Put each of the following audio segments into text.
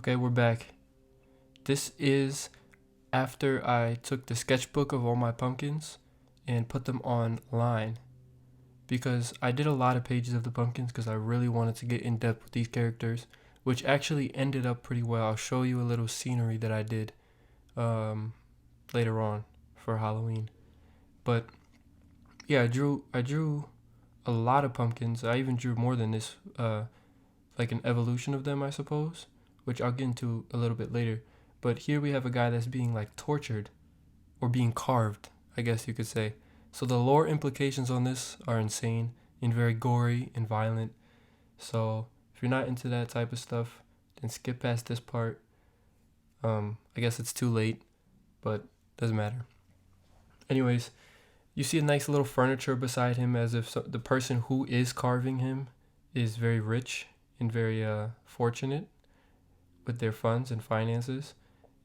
Okay, we're back. This is after I took the sketchbook of all my pumpkins and put them online because I did a lot of pages of the pumpkins because I really wanted to get in depth with these characters, which actually ended up pretty well. I'll show you a little scenery that I did um, later on for Halloween. But yeah, I drew a lot of pumpkins. I even drew more than this, like an evolution of them, I suppose, which I'll get into a little bit later. But here we have a guy that's being like tortured or being carved, I guess you could say. So the lore implications on this are insane and very gory and violent. So if you're not into that type of stuff, then skip past this part. I guess it's too late, but doesn't matter. Anyways, you see a nice little furniture beside him as if the person who is carving him is very rich and very fortunate with their funds and finances.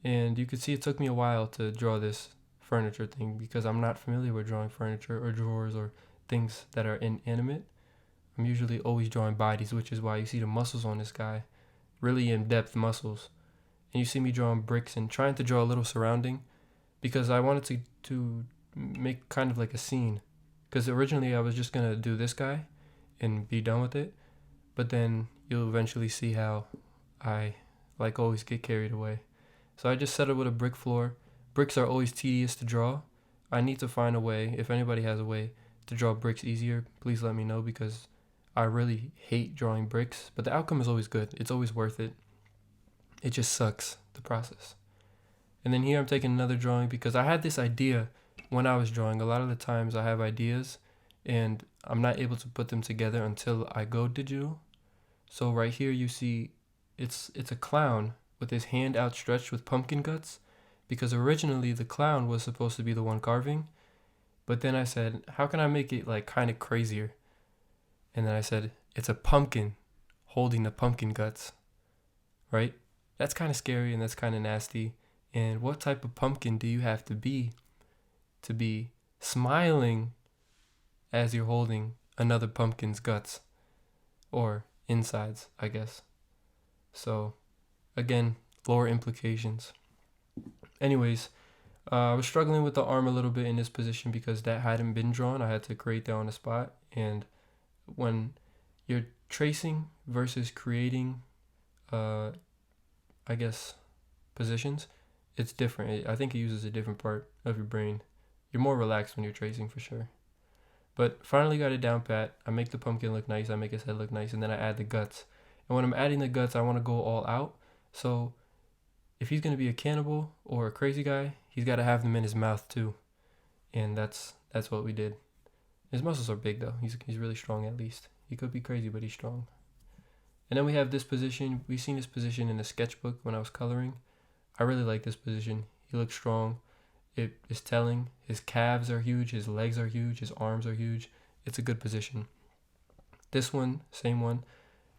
And you could see it took me a while to draw this furniture thing because I'm not familiar with drawing furniture or drawers or things that are inanimate. I'm usually always drawing bodies, which is why you see the muscles on this guy, really in-depth muscles. And you see me drawing bricks and trying to draw a little surrounding because I wanted to make kind of like a scene. Because originally I was just going to do this guy and be done with it. But then you'll eventually see how I, like, always get carried away. So I just settled with a brick floor. Bricks are always tedious to draw. I need to find a way, if anybody has a way to draw bricks easier, please let me know because I really hate drawing bricks, but the outcome is always good. It's always worth it. It just sucks, the process. And then here I'm taking another drawing because I had this idea when I was drawing. A lot of the times I have ideas and I'm not able to put them together until I go digital. So right here you see it's a clown with his hand outstretched with pumpkin guts because originally the clown was supposed to be the one carving, but then I said, how can I make it like kind of crazier? And then I said, it's a pumpkin holding the pumpkin guts, right? That's kind of scary and that's kind of nasty. And what type of pumpkin do you have to be smiling as you're holding another pumpkin's guts or insides, I guess. So again, lore implications. Anyways, I was struggling with the arm a little bit in this position because that hadn't been drawn. I had to create that on the spot. And when you're tracing versus creating, I guess, positions, it's different. I think it uses a different part of your brain. You're more relaxed when you're tracing for sure. But finally got it down pat. I make the pumpkin look nice. I make his head look nice. And then I add the guts. And when I'm adding the guts, I want to go all out. So if he's going to be a cannibal or a crazy guy, he's got to have them in his mouth too. And that's what we did. His muscles are big though. He's really strong at least. He could be crazy, but he's strong. And then we have this position. We've seen this position in a sketchbook when I was coloring. I really like this position. He looks strong. It is telling. His calves are huge. His legs are huge. His arms are huge. It's a good position. This one, same one.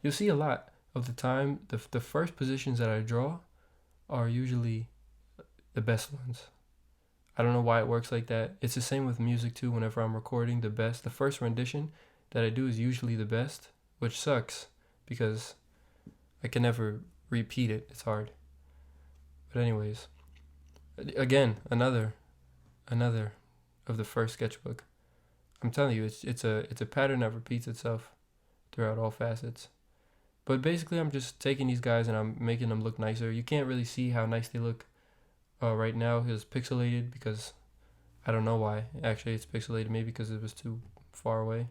You'll see a lot of the time, the first positions that I draw are usually the best ones. I don't know why it works like that. It's the same with music too. Whenever I'm recording, the first rendition that I do is usually the best, which sucks because I can never repeat it. It's hard. But anyways, again, another of the first sketchbook. I'm telling you, it's a pattern that repeats itself throughout all facets. But basically, I'm just taking these guys and I'm making them look nicer. You can't really see how nice they look right now. It's pixelated because I don't know why. Actually, it's pixelated maybe because it was too far away.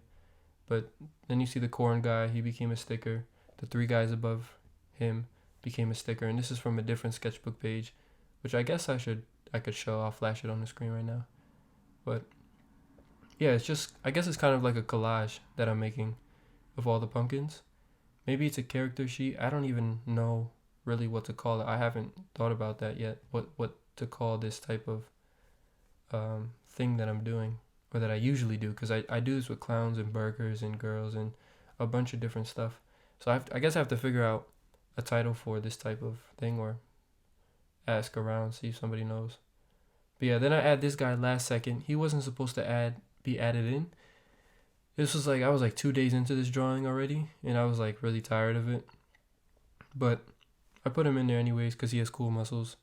But then you see the corn guy. He became a sticker. The three guys above him became a sticker. And this is from a different sketchbook page, which I guess I could show. I'll flash it on the screen right now. But yeah, I guess it's kind of like a collage that I'm making of all the pumpkins. Maybe it's a character sheet. I don't even know really what to call it. I haven't thought about that yet. What to call this type of thing that I'm doing or that I usually do, because I do this with clowns and burgers and girls and a bunch of different stuff. So I guess I have to figure out a title for this type of thing or ask around, see if somebody knows. But yeah, then I add this guy last second. He wasn't supposed to be added in. This was I was 2 days into this drawing already, and I was really tired of it. But I put him in there anyways because he has cool muscles.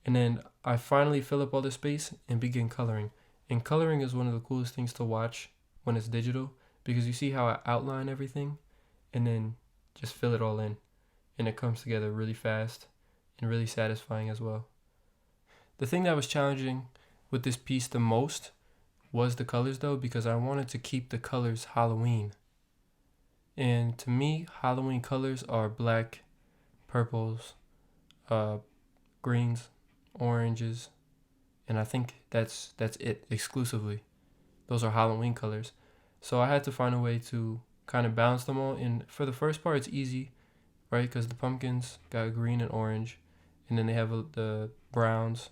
And then I finally fill up all the space and begin coloring. And coloring is one of the coolest things to watch when it's digital, because you see how I outline everything and then just fill it all in. And it comes together really fast and really satisfying as well. The thing that was challenging with this piece the most was the colors though, because I wanted to keep the colors Halloween. And to me, Halloween colors are black, purples, greens, oranges, and I think that's it exclusively. Those are Halloween colors. So I had to find a way to kind of balance them all. And for the first part, it's easy, right? Because the pumpkins got green and orange, and then they have the browns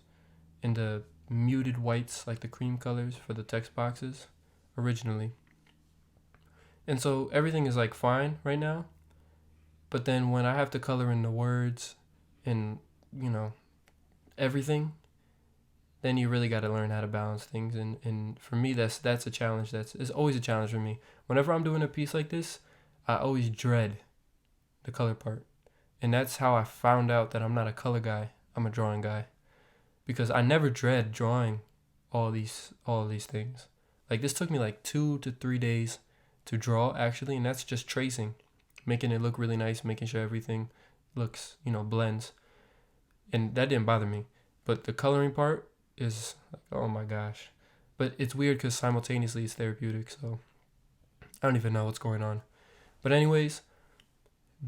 and the muted whites, like the cream colors for the text boxes originally. And so everything is like fine right now. But then when I have to color in the words and, everything, then you really got to learn how to balance things. And for me, that's a challenge. It's always a challenge for me. Whenever I'm doing a piece like this, I always dread the color part. And that's how I found out that I'm not a color guy. I'm a drawing guy. Because I never dread drawing all these things. Like, this took me like 2 to 3 days to draw, actually. And that's just tracing, making it look really nice, making sure everything looks, blends. And that didn't bother me. But the coloring part is like, oh my gosh. But it's weird because simultaneously it's therapeutic. So I don't even know what's going on. But anyways,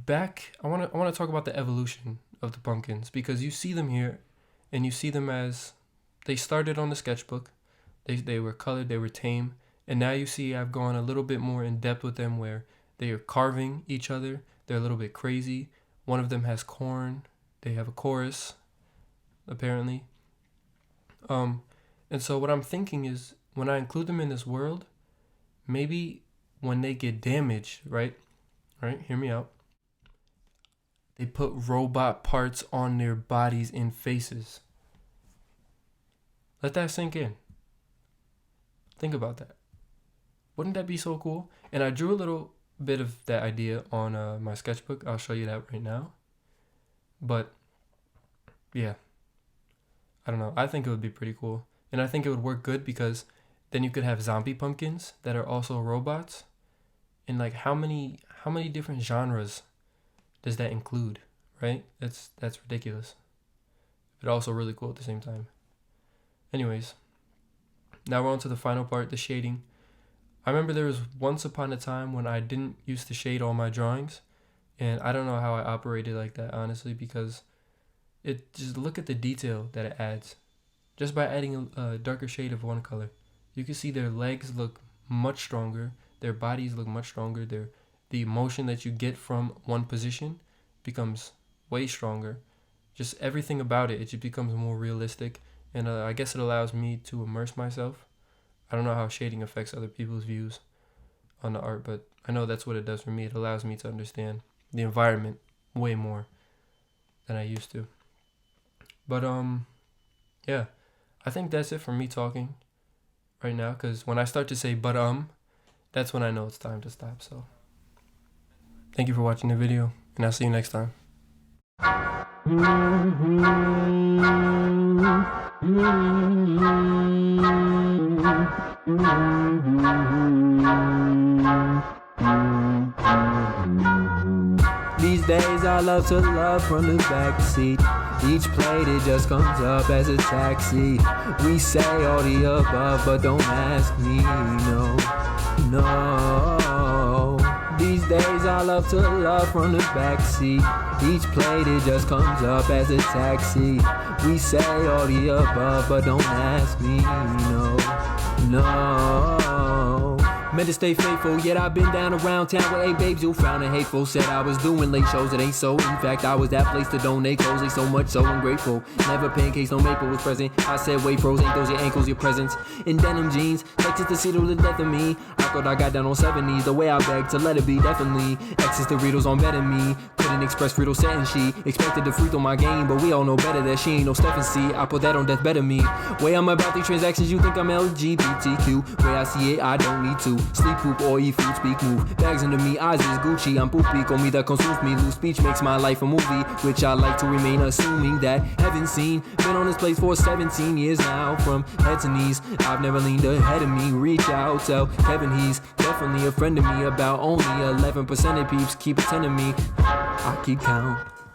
I want to talk about the evolution of the pumpkins, because you see them here and you see them as they started on the sketchbook. They were colored, they were tame. And now you see I've gone a little bit more in depth with them, where they are carving each other. They're a little bit crazy. One of them has corn. They have a chorus, apparently. And so what I'm thinking is, when I include them in this world, maybe when they get damaged, right, hear me out. They put robot parts on their bodies and faces. Let that sink in. Think about that. Wouldn't that be so cool? And I drew a little bit of that idea on my sketchbook. I'll show you that right now. But yeah, I don't know. I think it would be pretty cool. And I think it would work good, because then you could have zombie pumpkins that are also robots. And like, how many different genres does that include, right? That's ridiculous. But also really cool at the same time. Anyways, now we're on to the final part, the shading. I remember there was once upon a time when I didn't used to shade all my drawings. And I don't know how I operated like that, honestly, because just look at the detail that it adds. Just by adding a darker shade of one color, you can see their legs look much stronger. Their bodies look much stronger. The emotion that you get from one position becomes way stronger. Just everything about it just becomes more realistic. And I guess it allows me to immerse myself. I don't know how shading affects other people's views on the art, but I know that's what it does for me. It allows me to understand the environment way more than I used to. But yeah, I think that's it for me talking right now, because when I start to say that's when I know it's time to stop. So thank you for watching the video, and I'll see you next time. These days I love to love from the backseat. Each plate, it just comes up as a taxi. We say all the above, but don't ask me, no. These days I love to love from the backseat. Each plate, it just comes up as a taxi. We say all the above, but don't ask me, no. Meant to stay faithful, yet I've been down around town with 8 babes who found it hateful. Said I was doing late shows, it ain't so. In fact, I was that place to donate clothes, they so much so ungrateful. Never pancakes, no maple was present. I said, wait, pros, ain't those your ankles, your presents. In denim jeans, Texas to see the death of me. I thought I got down on 7 knees, the way I begged to let it be, definitely. Exes Doritos on better me. Couldn't express Frito set and she expected to free throw my game, but we all know better that she ain't no Stephen C. I put that on death better me. Way I'm about the transactions, you think I'm LGBTQ. Way I see it, I don't need to. Sleep, poop, or eat food, speak, move. Bags into me, eyes is Gucci. I'm poopy, comida that consumes me. Loose speech makes my life a movie, which I like to remain assuming that haven't seen. Been on this place for 17 years now, from head to knees. I've never leaned ahead of me. Reach out, tell Kevin he's definitely a friend of me. About only 11% of peeps keep attending me. I keep count.